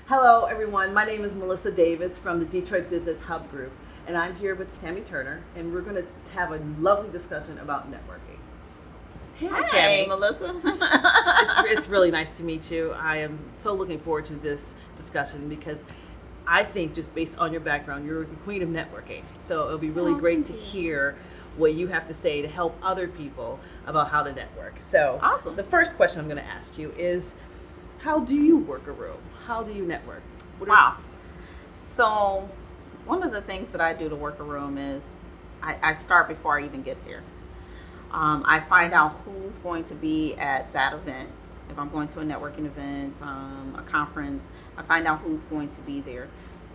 Hello, everyone. My name is Melissa Davis from the Detroit Business Hub Group, and I'm here with Tammy Turner, and we're going to have a lovely discussion about networking. Hi, Tammy. Melissa. It's really nice to meet you. I am so looking forward to this discussion because I think just based on your background, you're the queen of networking. So it'll be really great to hear what you have to say to help other people about how to network. So Awesome. The first question I'm going to ask you is, how do you work a room? How do you network? Wow. So one of the things that I do to work a room is I start before I even get there. I find out who's going to be at that event. If I'm going to a networking event, a conference, I find out who's going to be there,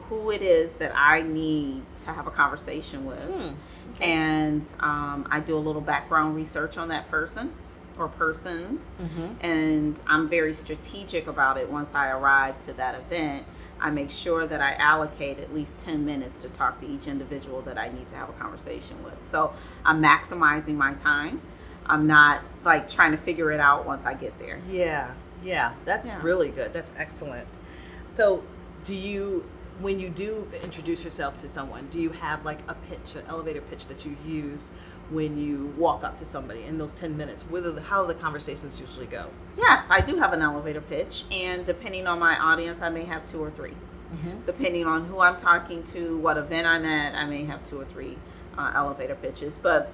who it is that I need to have a conversation with. Okay. And I do a little background research on that person or persons. And I'm very strategic about it. Once I arrive to that event, I make sure that I allocate at least 10 minutes to talk to each individual that I need to have a conversation with. So I'm maximizing my time. I'm not like trying to figure it out once I get there. Yeah, that's really good. That's excellent. So when you do introduce yourself to someone, do you have like a pitch, an elevator pitch that you use when you walk up to somebody in those 10 minutes? How do the conversations usually go? Yes, I do have an elevator pitch, and depending on my audience, I may have 2 or 3. Depending on who I'm talking to, what event I'm at, I may have 2 or 3 elevator pitches. But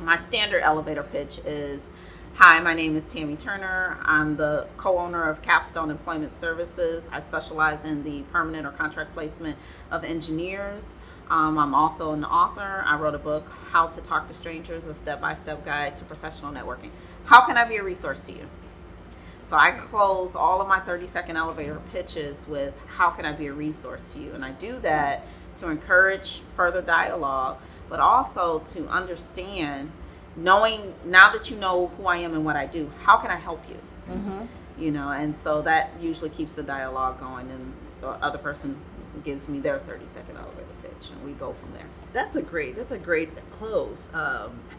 my standard elevator pitch is, hi, my name is Tammy Turner. I'm the co-owner of Kapstone Employment Services. I specialize in the permanent or contract placement of engineers. I'm also an author. I wrote a book, How to Talk to Strangers, a step-by-step guide to professional networking. How can I be a resource to you? So I close all of my 30-second elevator pitches with, how can I be a resource to you? And I do that to encourage further dialogue, but also to understand, knowing now that you know who I am and what I do, how can I help you? And so that usually keeps the dialogue going, and the other person gives me their 30-second elevator pitch, and we go from there. That's a great close.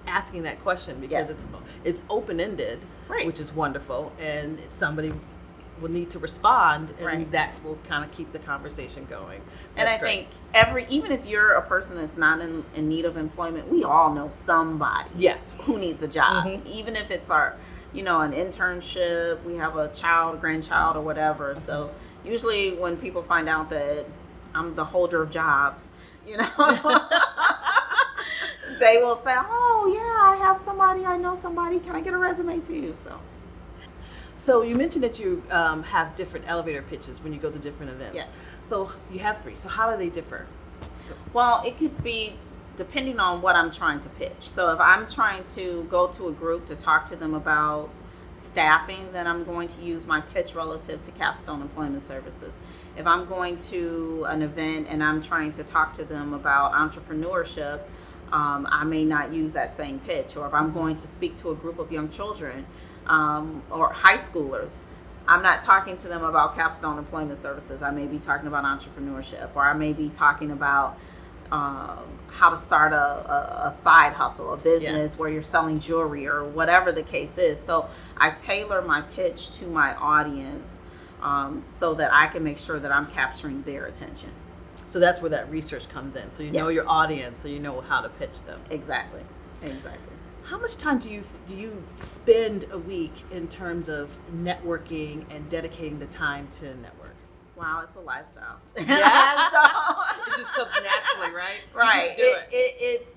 Asking that question because it's open-ended, Right. which is wonderful, and somebody will need to respond, and Right. that will kind of keep the conversation going. And That's I great. think even if you're a person that's not in need of employment, we all know somebody Yes. who needs a job. Even if it's an internship, we have a child, grandchild, or whatever. So usually when people find out that I'm the holder of jobs, they will say, oh yeah, I have somebody, I know somebody, can I get a resume to you? So you mentioned that you have different elevator pitches when you go to different events. Yes. So you have 3. So how do they differ? Well, it could be depending on what I'm trying to pitch. So if I'm trying to go to a group to talk to them about staffing, then I'm going to use my pitch relative to Kapstone Employment Services. If I'm going to an event and I'm trying to talk to them about entrepreneurship, I may not use that same pitch. Or if I'm going to speak to a group of young children or high schoolers, I'm not talking to them about Kapstone Employment Services. I may be talking about entrepreneurship, or I may be talking about how to start a side hustle, a business where you're selling jewelry or whatever the case is. So I tailor my pitch to my audience so that I can make sure that I'm capturing their attention. So that's where that research comes in. So you know your audience, so you know how to pitch them. Exactly. How much time do you spend a week in terms of networking and dedicating the time to network? Wow, it's a lifestyle. Yeah, so it just comes naturally, right? Right. You just do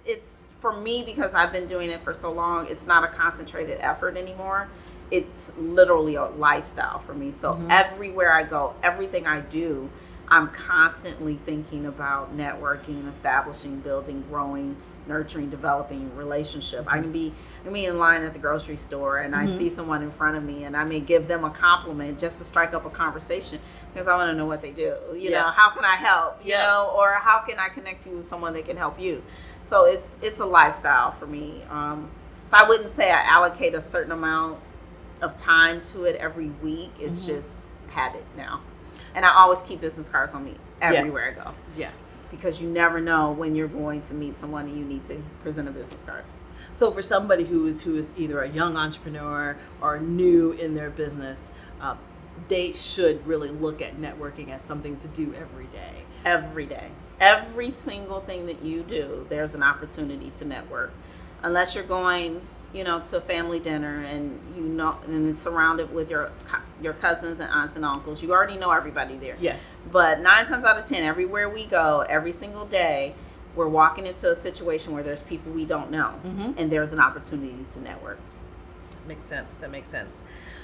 It's for me, because I've been doing it for so long, it's not a concentrated effort anymore. It's literally a lifestyle for me. So everywhere I go, everything I do, I'm constantly thinking about networking, establishing, building, growing, nurturing, developing relationship. I can be in line at the grocery store and I see someone in front of me and I may give them a compliment just to strike up a conversation because I want to know what they do. You know, how can I help? You know, or how can I connect you with someone that can help you? So it's a lifestyle for me. So I wouldn't say I allocate a certain amount of time to it every week. It's just habit now. And I always keep business cards on me everywhere I go. Yeah. Because you never know when you're going to meet someone and you need to present a business card. So for somebody who is either a young entrepreneur or new in their business, they should really look at networking as something to do every day. Every day. Every single thing that you do, there's an opportunity to network. Unless you're going, to a family dinner and and it's surrounded with your cousins and aunts and uncles. You already know everybody there. Yeah. But 9 times out of 10, everywhere we go, every single day, we're walking into a situation where there's people we don't know, and there's an opportunity to network. That makes sense.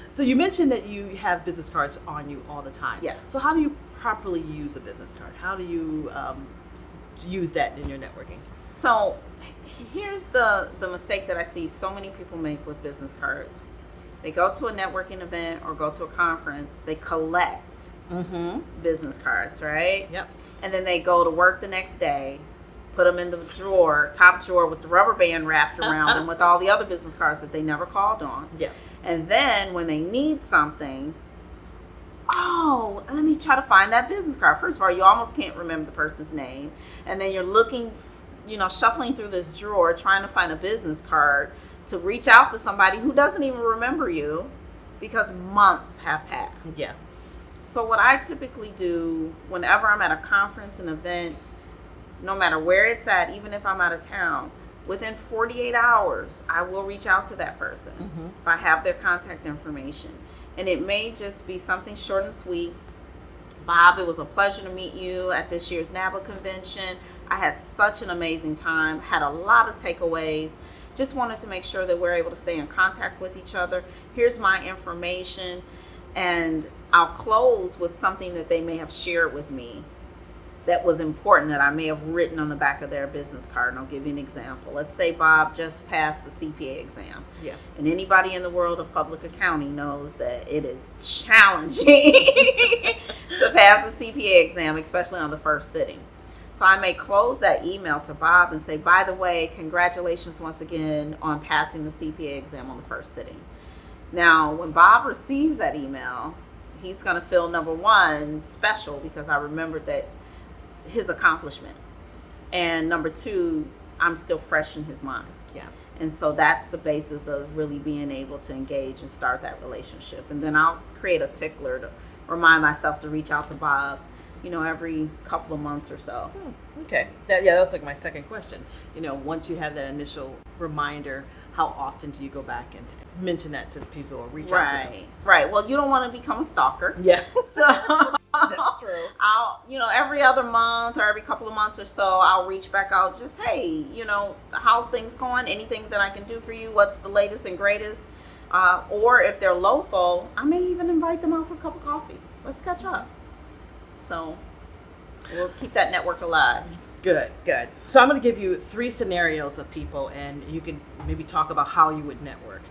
So you mentioned that you have business cards on you all the time. Yes. So how do you properly use a business card? How do you use that in your networking? So here's the mistake that I see so many people make with business cards. They go to a networking event or go to a conference, they collect business cards, right? Yep. And then they go to work the next day, put them in the top drawer with the rubber band wrapped around them with all the other business cards that they never called on. Yeah. And then when they need something, let me try to find that business card. First of all, you almost can't remember the person's name. And then you're looking, shuffling through this drawer, trying to find a business card to reach out to somebody who doesn't even remember you because months have passed. Yeah. So what I typically do whenever I'm at a conference, an event, no matter where it's at, even if I'm out of town, within 48 hours, I will reach out to that person if I have their contact information. And it may just be something short and sweet. Bob, it was a pleasure to meet you at this year's NABA convention. I had such an amazing time, had a lot of takeaways. Just wanted to make sure that we're able to stay in contact with each other. Here's my information. And I'll close with something that they may have shared with me that was important that I may have written on the back of their business card. And I'll give you an example. Let's say Bob just passed the CPA exam. Yeah. And anybody in the world of public accounting knows that it is challenging to pass the CPA exam, especially on the first sitting. So I may close that email to Bob and say, by the way, congratulations once again on passing the CPA exam on the first sitting. Now, when Bob receives that email, he's going to feel, number one, special because I remembered that his accomplishment. And number two, I'm still fresh in his mind. Yeah. And so that's the basis of really being able to engage and start that relationship. And then I'll create a tickler to remind myself to reach out to Bob, every couple of months or so. Okay. That was like my second question. Once you have that initial reminder, how often do you go back and mention that to the people or reach out to them? Right. Well, you don't want to become a stalker. Yeah. So that's true. I'll, every other month or every couple of months or so, I'll reach back out. Just, hey, how's things going? Anything that I can do for you? What's the latest and greatest? Or if they're local, I may even invite them out for a cup of coffee. Let's catch up. So we'll keep that network alive. Good. So I'm going to give you 3 scenarios of people, and you can maybe talk about how you would network.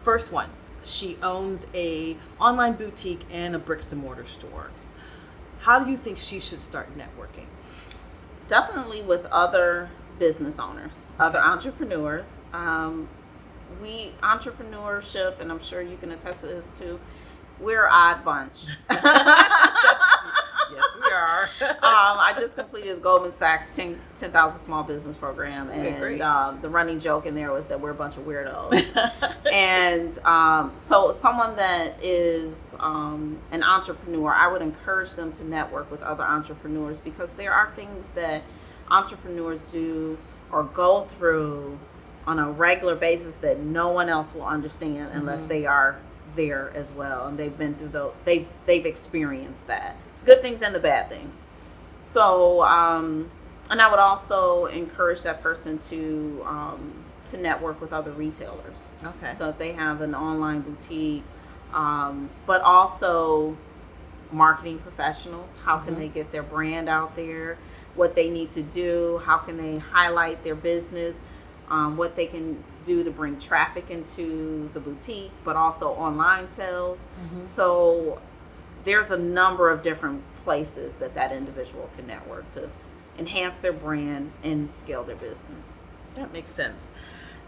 First one, she owns a online boutique and a bricks and mortar store. How do you think she should start networking? Definitely with other business owners, other entrepreneurs. Entrepreneurship, and I'm sure you can attest to this too, we're an odd bunch. Yes, we are. I just completed the Goldman Sachs 10,000 Small Business Program, and the running joke in there was that we're a bunch of weirdos. And so someone that is an entrepreneur, I would encourage them to network with other entrepreneurs because there are things that entrepreneurs do or go through on a regular basis that no one else will understand unless they are there as well, and they've been through they've experienced that. Good things and the bad things. So, and I would also encourage that person to network with other retailers. Okay. So if they have an online boutique, but also marketing professionals, how can they get their brand out there? What they need to do? How can they highlight their business? What they can do to bring traffic into the boutique, but also online sales. So there's a number of different places that individual can network to enhance their brand and scale their business. That makes sense.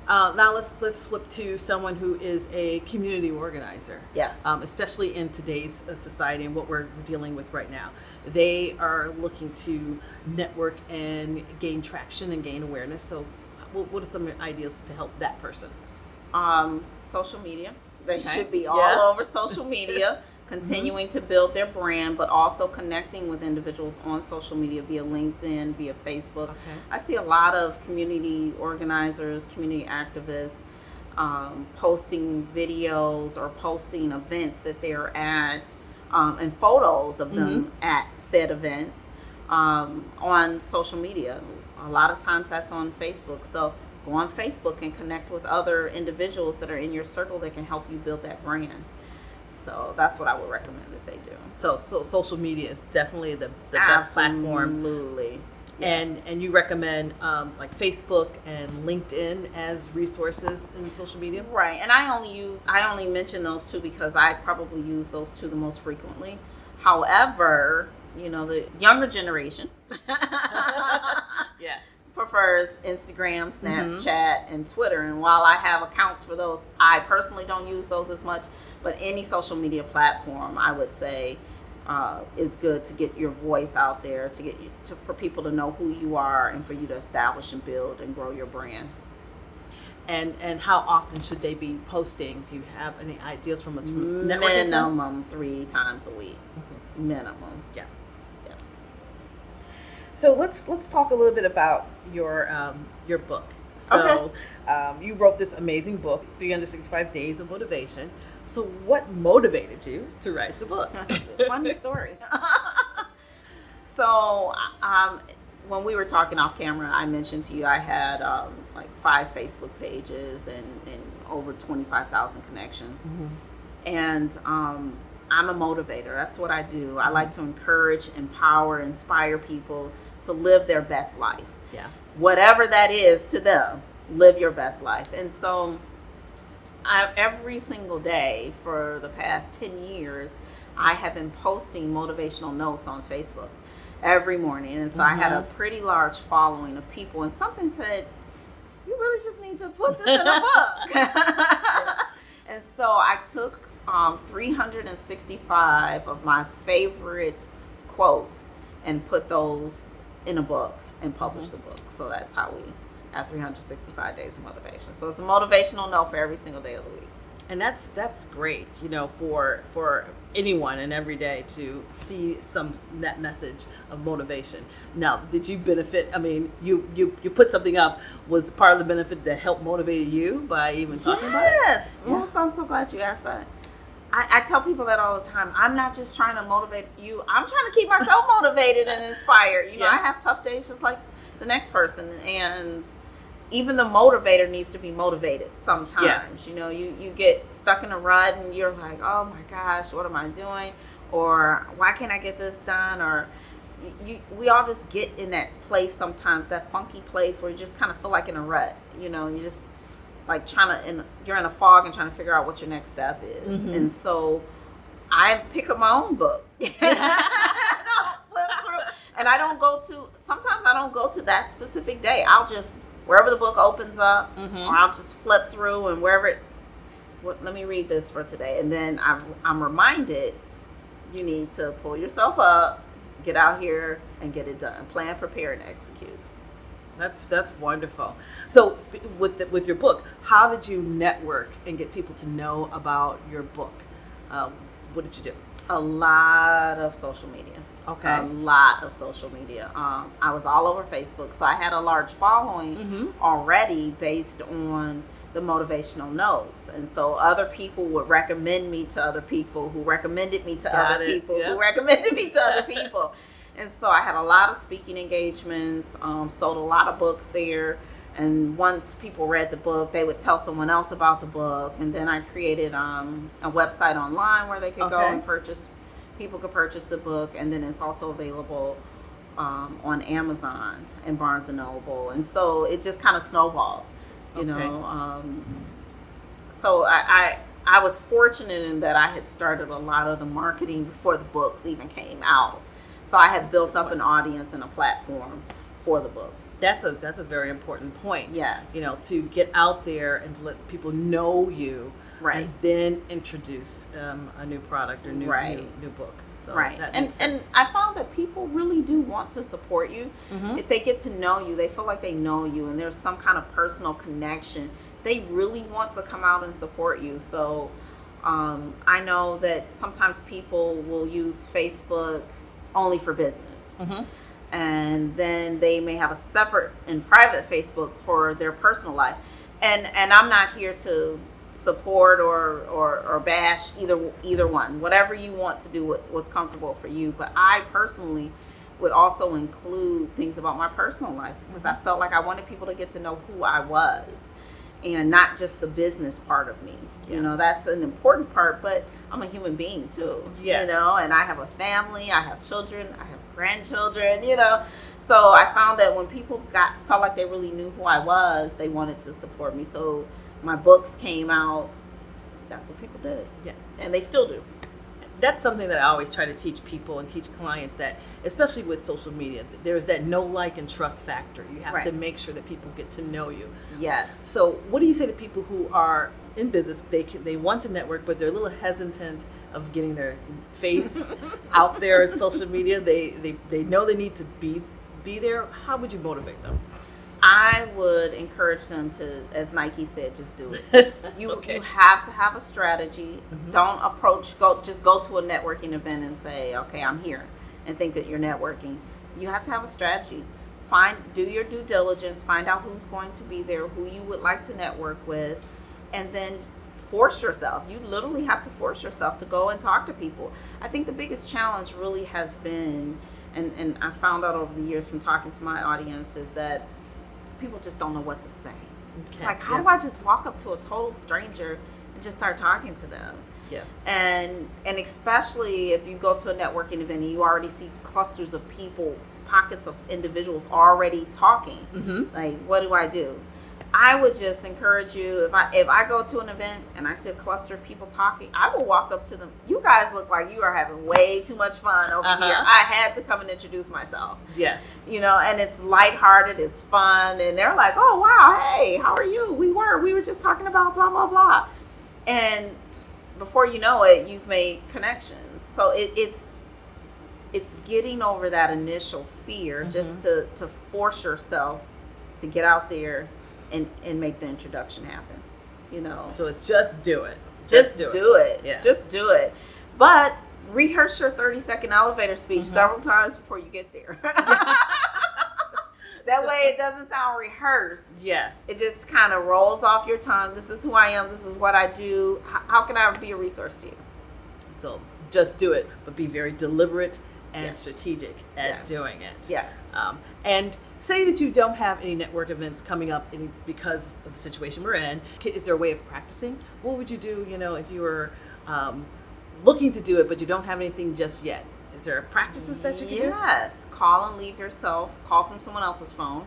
Now let's flip to someone who is a community organizer. Yes. Especially in today's society and what we're dealing with right now. They are looking to network and gain traction and gain awareness. So what are some ideas to help that person? Social media. They should be all over social media. continuing to build their brand, but also connecting with individuals on social media via LinkedIn, via Facebook. Okay. I see a lot of community organizers, community activists posting videos or posting events that they're at and photos of them at said events on social media. A lot of times that's on Facebook. So go on Facebook and connect with other individuals that are in your circle that can help you build that brand. So that's what I would recommend that they do. So social media is definitely the best platform. Absolutely. Yeah. And you recommend like Facebook and LinkedIn as resources in social media? Right. And I only mention those two because I probably use those two the most frequently. However, the younger generation prefers Instagram, Snapchat, and Twitter. And while I have accounts for those, I personally don't use those as much. But any social media platform, I would say, is good to get your voice out there, for people to know who you are, and for you to establish and build and grow your brand. And how often should they be posting? Do you have any ideas from us? From Minimum 3 times a week. Minimum. Yeah. So let's talk a little bit about your book. So you wrote this amazing book, 365 Days of Motivation. So what motivated you to write the book? Funny story. So when we were talking off camera, I mentioned to you I had like 5 Facebook pages and over 25,000 connections. And I'm a motivator. That's what I do. I like to encourage, empower, inspire people to live their best life. Yeah. Whatever that is to them, live your best life. And so every single day for the past 10 years, I have been posting motivational notes on Facebook every morning. And so I had a pretty large following of people. And something said, you really just need to put this in a book. And so I took 365 of my favorite quotes and put those in a book and published the book. So that's how we have 365 days of motivation. So it's a motivational note for every single day of the week. And that's great, for anyone and every day to see that message of motivation. Now, did you benefit? I mean, you put something up. Was part of the benefit that helped motivate you by even talking about it? Yes. Melissa, I'm so glad you asked that. I tell people that all the time. I'm not just trying to motivate you. I'm trying to keep myself motivated and inspired. I have tough days just like the next person. And even the motivator needs to be motivated sometimes. Yeah. You get stuck in a rut and you're like, oh my gosh, what am I doing? Or why can't I get this done? Or we all just get in that place sometimes, that funky place where you just kind of feel like in a rut, and you just like you're in a fog and trying to figure out what your next step is. And so I pick up my own book. And sometimes I don't go to that specific day. I'll just, wherever the book opens up, or I'll just flip through and let me read this for today. And then I'm reminded, you need to pull yourself up, get out here and get it done. Plan, prepare, and execute. That's wonderful. So with your book, how did you network and get people to know about your book? What did you do? A lot of social media. Okay. A lot of social media. I was all over Facebook, so I had a large following already based on the motivational notes. And so other people would recommend me to other people who recommended me to other people who recommended me to other people. And so I had a lot of speaking engagements, sold a lot of books there. And once people read the book, they would tell someone else about the book. And then I created a website online where they could go and people could purchase the book. And then it's also available on Amazon and Barnes & Noble. And so it just kind of snowballed, you know. So I was fortunate in that I had started a lot of the marketing before the books even came out. So I had built up an audience and a platform for the book. That's a very important point. Yes. To get out there and to let people know you, right, and then introduce a new product or new book. So right. That and makes sense. I found that people really do want to support you. If they get to know you, they feel like they know you, and there's some kind of personal connection. They really want to come out and support you. So I know that sometimes people will use Facebook only for business. And then they may have a separate and private Facebook for their personal life. And I'm not here to support or bash either one. Whatever you want to do, what's comfortable for you. But I personally would also include things about my personal life, because I felt like I wanted people to get to know who I was and not just the business part of me. You know, that's an important part, but I'm a human being too. You know, and I have a family, I have children, I have grandchildren, you know. So I found that when people felt like they really knew who I was, they wanted to support me. So my books came out. That's what people did. Yeah. And they still do. That's something that I always try to teach people and teach clients, that especially with social media, there's that know, like, and trust factor. You have to make sure that people get to know you. Yes. So what do you say to people who are in business, they want to network, but they're a little hesitant of getting their face out there in social media? They know they need to be there. How would you motivate them? I would encourage them to, as Nike said, just do it. You have to have a strategy. Don't just go to a networking event and say, okay, I'm here, and think that you're networking. You have to have a strategy. Do your due diligence, find out who's going to be there, who you would like to network with, and then force yourself. You literally have to force yourself to go and talk to people. I think the biggest challenge really has been, and I found out over the years from talking to my audience, is that people just don't know what to say. It's like, how do I just walk up to a total stranger and just start talking to them? And especially if you go to a networking event and you already see clusters of people, pockets of individuals already talking. Like, what do I do? I would just encourage you, if I go to an event and I see a cluster of people talking, I will walk up to them. You guys look like you are having way too much fun over here. I had to come and introduce myself. Yes. You know, and it's lighthearted, it's fun, and they're like, oh wow, hey, how are you? We were just talking about blah blah blah. And before you know it, you've made connections. So it's getting over that initial fear, just to force yourself to get out there and make the introduction happen, you know. So it's just do it. Just do it. Yeah. Just do it. But rehearse your 30-second elevator speech several times before you get there. That way it doesn't sound rehearsed. Yes. It just kind of rolls off your tongue. This is who I am. This is what I do. How can I be a resource to you? So just do it, but be very deliberate and strategic at doing it. Yes. And say that you don't have any network events coming up because of the situation we're in. Is there a way of practicing? What would you do, you know, if you were looking to do it, but you don't have anything just yet? Is there practices that you can do? Yes. Call and leave yourself. Call from someone else's phone,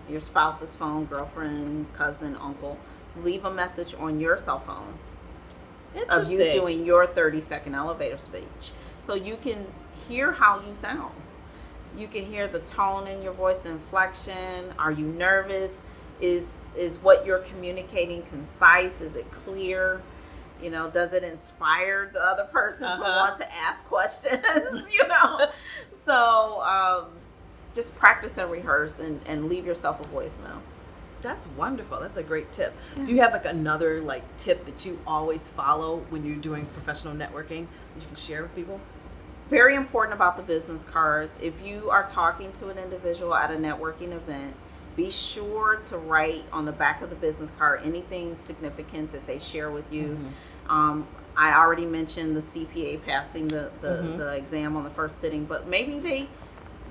your spouse's phone, girlfriend, cousin, uncle. Leave a message on your cell phone of you doing your 30-second elevator speech. So you can hear how you sound. You can hear the tone in your voice, the inflection. Are you nervous? Is what you're communicating concise? Is it clear? You know, does it inspire the other person to want to ask questions? You know, so just practice and rehearse and leave yourself a voicemail. That's wonderful. That's a great tip. Do you have like another tip that you always follow when you're doing professional networking that you can share with people? Very important about the business cards. If you are talking to an individual at a networking event, be sure to write on the back of the business card anything significant that they share with you. I already mentioned the CPA passing the exam on the first sitting, but maybe they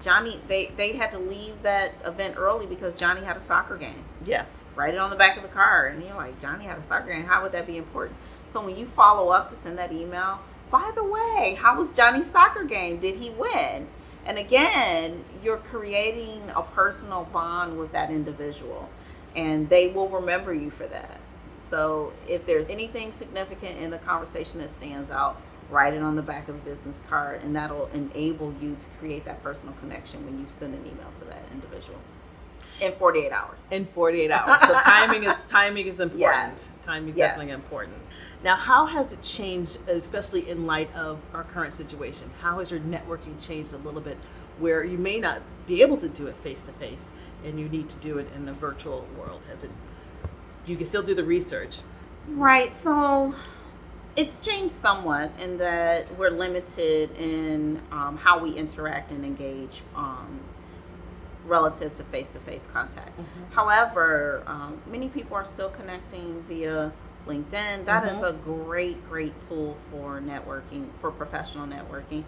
had to leave that event early because Johnny had a soccer game. Yeah. Write it on the back of the card, and you're like, Johnny had a soccer game. How would that be important? So when you follow up to send that email, by the way, how was Johnny's soccer game? Did he win? And again, you're creating a personal bond with that individual, and they will remember you for that. So if there's anything significant in the conversation that stands out, write it on the back of the business card, and that'll enable you to create that personal connection when you send an email to that individual. In 48 hours. In 48 hours. So timing is important. Yes. Timing is definitely important. Now, how has it changed, especially in light of our current situation? How has your networking changed a little bit where you may not be able to do it face-to-face and you need to do it in the virtual world? You can still do the research. Right. So It's changed somewhat in that we're limited in how we interact and engage relative to face-to-face contact. However, many people are still connecting via LinkedIn. That is a great tool for networking, for professional networking.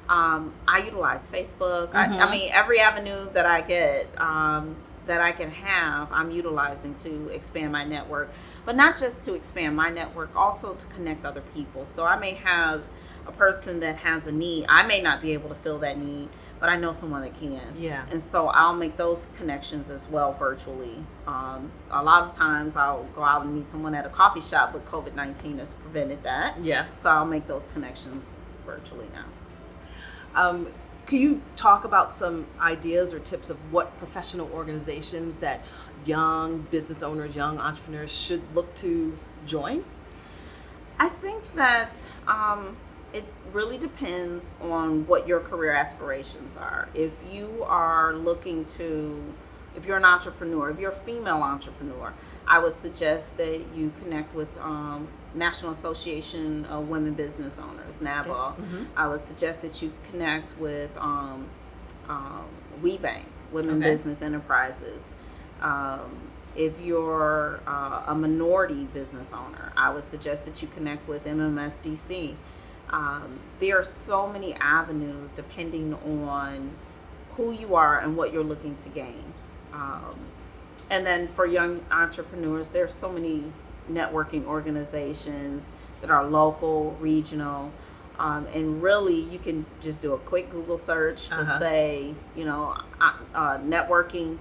I utilize Facebook. I mean, every avenue that I get, that I can have, I'm utilizing to expand my network. But not just to expand my network, also to connect other people. So I may have a person that has a need. I may not be able to fill that need, but I know someone that can. Yeah. And so I'll make those connections as well virtually. A lot of times I'll go out and meet someone at a coffee shop, but COVID-19 has prevented that. Yeah. So I'll make those connections virtually now. Can you talk about some ideas or tips of what professional organizations that young business owners, young entrepreneurs should look to join? I think that it really depends on what your career aspirations are. If you are if you're an entrepreneur, if you're a female entrepreneur, I would suggest that you connect with National Association of Women Business Owners, NABA. Okay. I would suggest that you connect with WeBank, Women Okay. Business Enterprises. If you're a minority business owner, I would suggest that you connect with MMSDC. There are so many avenues depending on who you are and what you're looking to gain. And then for young entrepreneurs, there's so many networking organizations that are local, regional, and really you can just do a quick Google search to say, networking,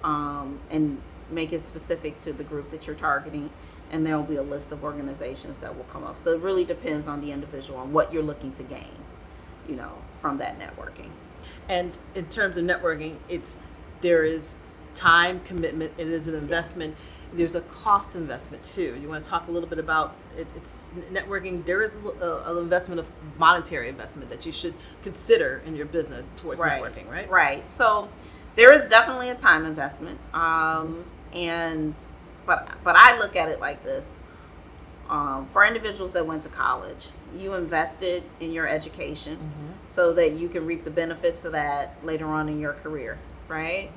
and make it specific to the group that you're targeting, and there will be a list of organizations that will come up. So it really depends on the individual and what you're looking to gain, from that networking. And in terms of networking, there is time commitment. It is an investment. Yes. There's a cost investment too. You want to talk a little bit about it? It's networking. There is an investment of monetary investment that you should consider in your business towards networking, right? Right. So there is definitely a time investment, but I look at it like this. For individuals that went to college, you invested in your education so that you can reap the benefits of that later on in your career, right?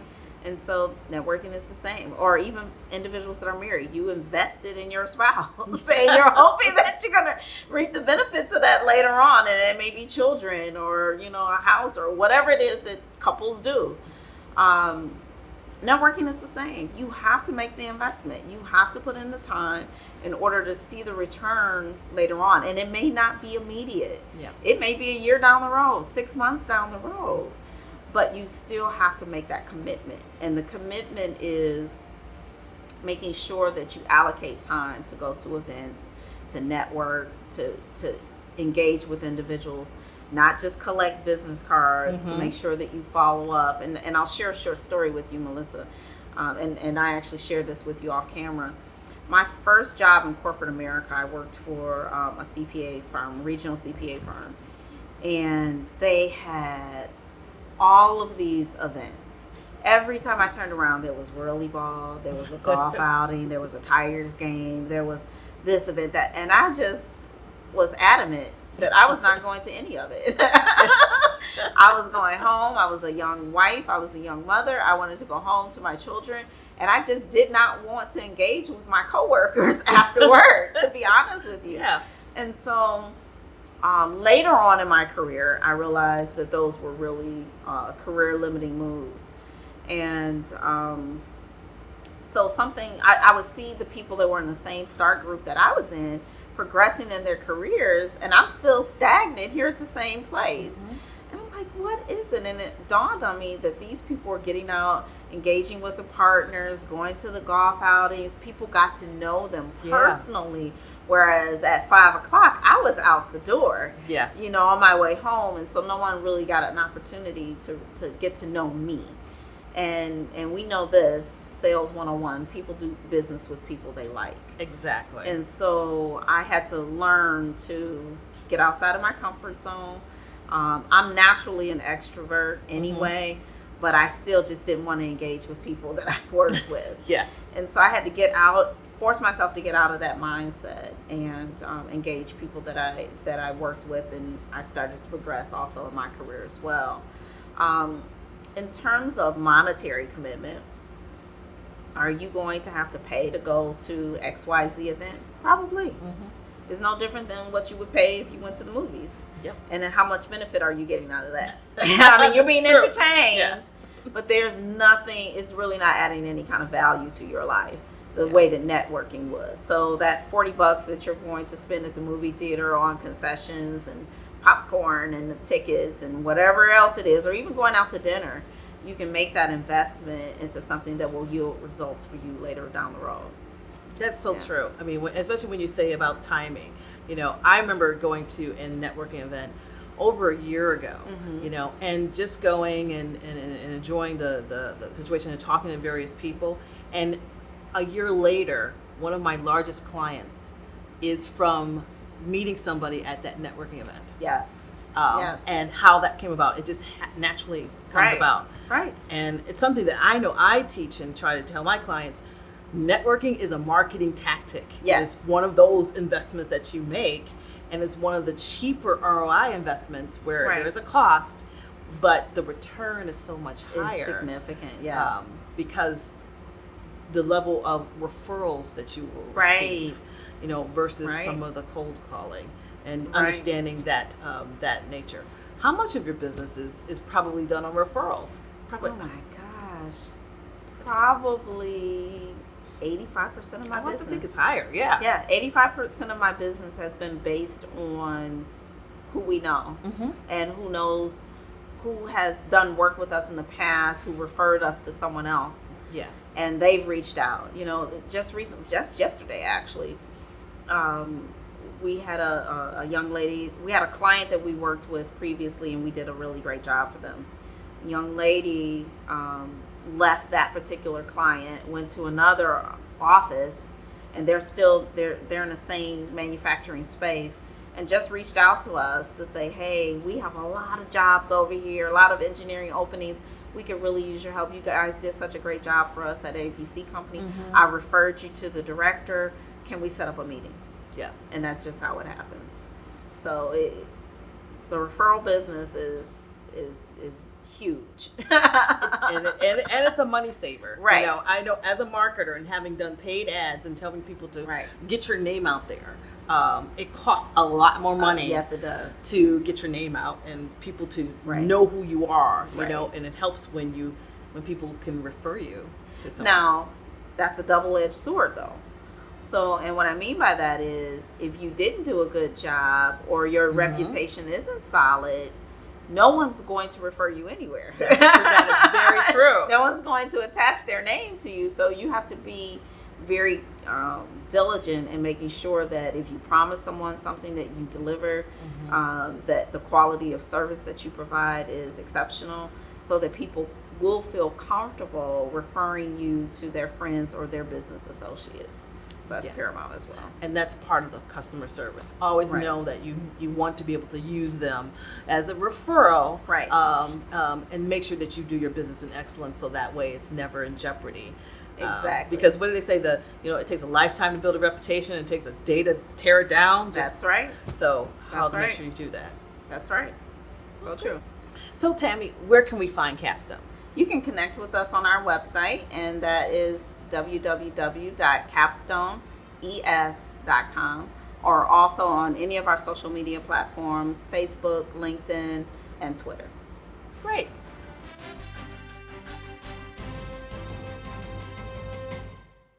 And so networking is the same. Or even individuals that are married, you invested in your spouse and you're hoping that you're going to reap the benefits of that later on, and it may be children or a house or whatever it is that couples do. Networking is the same. You have to make the investment. You have to put in the time in order to see the return later on. And it may not be immediate. Yeah. It may be a year down the road, 6 months down the road. But you still have to make that commitment. And the commitment is making sure that you allocate time to go to events, to network, to engage with individuals, not just collect business cards, to make sure that you follow up. And I'll share a short story with you, Melissa. And I actually shared this with you off camera. My first job in corporate America, I worked for a CPA firm, regional CPA firm. And they had all of these events. Every time I turned around, there was whirly ball, there was a golf outing, there was a Tigers game, there was this event, that, and I just was adamant that I was not going to any of it. I was going home. I was a young wife. I was a young mother. I wanted to go home to my children, and I just did not want to engage with my coworkers after work, to be honest with you. Yeah. And so later on in my career, I realized that those were really career-limiting moves. And so I would see the people that were in the same start group that I was in progressing in their careers, and I'm still stagnant here at the same place. And I'm like, what is it? And it dawned on me that these people were getting out, engaging with the partners, going to the golf outings. People got to know them personally. Whereas at 5 o'clock, I was out the door, Yes. On my way home. And so no one really got an opportunity to get to know me. And we know this, sales 101, people do business with people they like. Exactly. And so I had to learn to get outside of my comfort zone. I'm naturally an extrovert anyway, but I still just didn't want to engage with people that I worked with. Yeah. And so I had to get out, forced myself to get out of that mindset and engage people that I worked with, and I started to progress also in my career as well. In terms of monetary commitment, are you going to have to pay to go to XYZ event? Probably. It's no different than what you would pay if you went to the movies. Yep. And then how much benefit are you getting out of that? I mean, you're being entertained, but there's nothing, it's really not adding any kind of value to your life the way that networking would. So that $40 that you're going to spend at the movie theater on concessions and popcorn and the tickets and whatever else it is, or even going out to dinner, you can make that investment into something that will yield results for you later down the road. That's so true. I mean, especially when you say about timing. You know, I remember going to a networking event over a year ago, you know, and just going and enjoying the situation and talking to various people. And a year later, one of my largest clients is from meeting somebody at that networking event. Yes. And how that came about. It just naturally comes about. Right. And it's something that I know I teach and try to tell my clients. Networking is a marketing tactic. Yes. It's one of those investments that you make, and it's one of the cheaper ROI investments where there's a cost, but the return is so much higher. It's significant, yes. Because the level of referrals that you will receive, you know, versus some of the cold calling and understanding that that nature. How much of your business is probably done on referrals? Probably. Oh my gosh. Probably 85% of my business. I think it's higher, yeah. 85% of my business has been based on who we know and who knows, who has done work with us in the past, who referred us to someone else. Yes. And they've reached out. You know, just yesterday actually, we had a young lady, we had a client that we worked with previously, and we did a really great job for them. Young lady left that particular client, went to another office, and they're in the same manufacturing space, and just reached out to us to say, hey, we have a lot of jobs over here, a lot of engineering openings. We could really use your help. You guys did such a great job for us at ABC Company. I referred you to the director. Can we set up a meeting? Yeah. And that's just how it happens. So the referral business is huge. and it's a money saver. Right. You know, I know as a marketer and having done paid ads and telling people to get your name out there, it costs a lot more money. Yes, it does. To get your name out and people to know who you are, you know, and it helps when people can refer you to someone. Now, that's a double-edged sword though. So, and what I mean by that is if you didn't do a good job or your reputation isn't solid, no one's going to refer you anywhere. That is very true. No one's going to attach their name to you. So you have to be very diligent in making sure that if you promise someone something that you deliver, that the quality of service that you provide is exceptional, so that people will feel comfortable referring you to their friends or their business associates. So that's paramount as well. And that's part of the customer service. Always know that you want to be able to use them as a referral. Right. And make sure that you do your business in excellence so that way it's never in jeopardy. Exactly. Because what do they say? It takes a lifetime to build a reputation and it takes a day to tear it down. That's right. So how to make sure you do that. That's right. So true. So Tammy, where can we find Kapstone? You can connect with us on our website, and that is www.kapstones.com, or also on any of our social media platforms, Facebook, LinkedIn, and Twitter. Great.